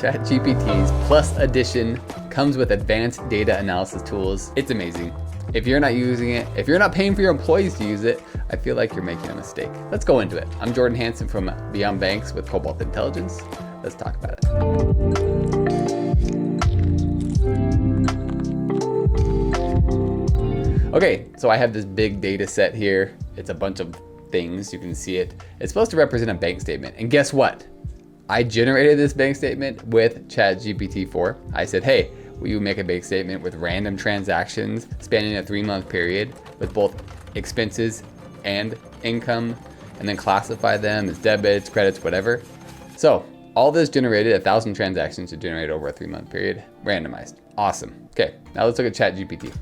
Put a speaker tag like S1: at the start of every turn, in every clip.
S1: Chat GPT's Plus Addition comes with advanced data analysis tools. It's amazing. If you're not using it, if you're not paying for your employees to use it, I feel like you're making a mistake. Let's go into it. I'm Jordan Hansen from Beyond Banks with Cobalt Intelligence. Let's talk about it. Okay, so I have this big data set here. It's a bunch of things, you can see it. It's supposed to represent a bank statement. And guess what? I generated this bank statement with Chat GPT4. I said, hey, will you make a bank statement with random transactions spanning a 3-month period with both expenses and income, and then classify them as debits, credits, whatever. So all this generated 1,000 transactions to generate over a 3-month period, randomized. Awesome. Okay, now let's look at Chat GPT.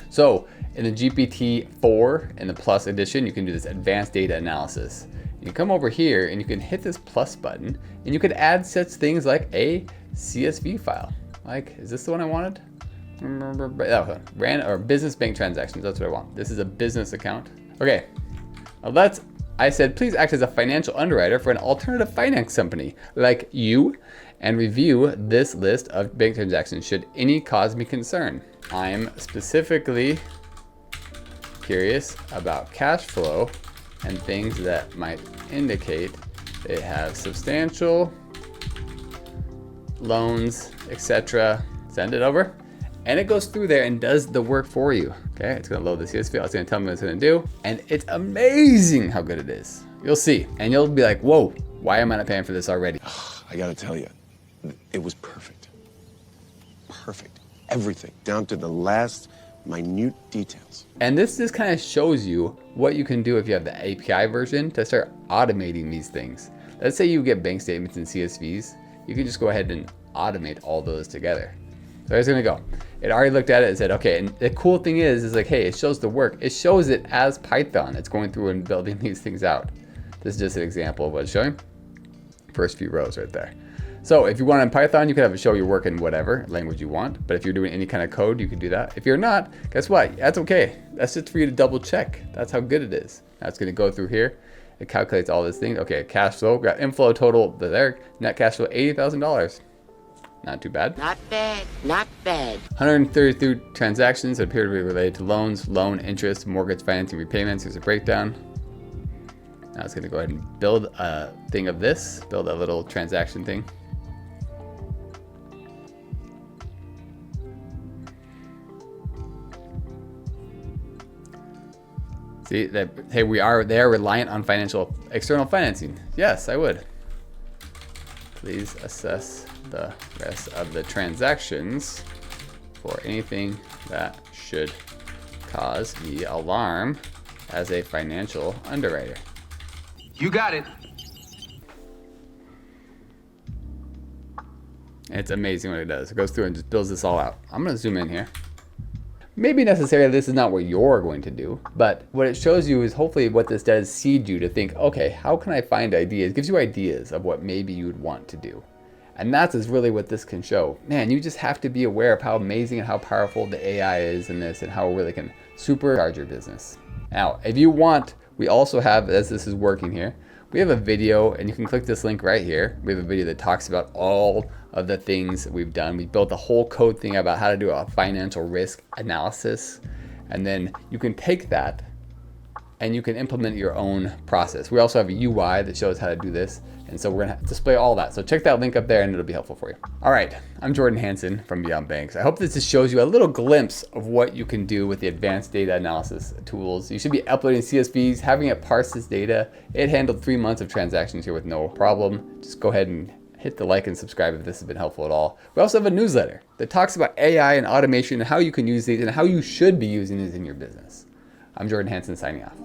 S1: So in the GPT4 in the Plus Edition, you can do this advanced data analysis. You come over here and you can hit this plus button and you can add such things like a CSV file. Like, is this the one I wanted? Or business bank transactions, that's what I want. This is a business account. Okay, I said, please act as a financial underwriter for an alternative finance company like you and review this list of bank transactions should any cause me concern. I'm specifically curious about cash flow and things that might indicate they have substantial loans, etc. Send it over. And it goes through there and does the work for you. Okay, it's gonna load the CSV file, it's gonna tell me what it's gonna do. And it's amazing how good it is. You'll see, and you'll be like, whoa, why am I not paying for this already?
S2: I gotta tell you, it was perfect. Perfect, everything, down to the last minute details.
S1: And this just kind of shows you what you can do if you have the API version to start automating these things. Let's say you get bank statements and CSVs, you can just go ahead and automate all those together. So it's gonna go. It already looked at it and said, okay, and the cool thing is like, hey, it shows the work. It shows it as Python. It's going through and building these things out. This is just an example of what it's showing. First few rows right there. So if you want in Python, you can have it show your work in whatever language you want. But if you're doing any kind of code, you can do that. If you're not, guess what? That's okay. That's just for you to double check. That's how good it is. Now it's gonna go through here. It calculates all these things. Okay, cash flow, got inflow total there. Net cash flow, $80,000. Not too bad.
S3: Not bad, not bad.
S1: 133 transactions that appear to be related to loans, loan interest, mortgage financing, repayments. Here's a breakdown. Now it's gonna go ahead and build a thing of this, build a little transaction thing. See that, hey, they are reliant on external financing. Yes, I would. Please assess the rest of the transactions for anything that should cause me alarm as a financial underwriter.
S4: You got it.
S1: It's amazing what it does. It goes through and just builds this all out. I'm gonna zoom in here. Maybe necessarily this is not what you're going to do, but what it shows you is hopefully what this does seed you to think, okay, how can I find ideas? It gives you ideas of what maybe you would want to do. And that's really what this can show. Man, you just have to be aware of how amazing and how powerful the AI is in this and how it really can supercharge your business. Now, if you want, we also have, as this is working here, we have a video, and you can click this link right here. We have a video that talks about all of the things that we've done. We built a whole code thing about how to do a financial risk analysis. And then you can take that and you can implement your own process. We also have a UI that shows how to do this. And so we're gonna display all that. So check that link up there and it'll be helpful for you. All right, I'm Jordan Hansen from Beyond Banks. I hope this just shows you a little glimpse of what you can do with the advanced data analysis tools. You should be uploading CSVs, having it parse this data. It handled 3 months of transactions here with no problem. Just go ahead and hit the like and subscribe if this has been helpful at all. We also have a newsletter that talks about AI and automation and how you can use these and how you should be using these in your business. I'm Jordan Hansen signing off.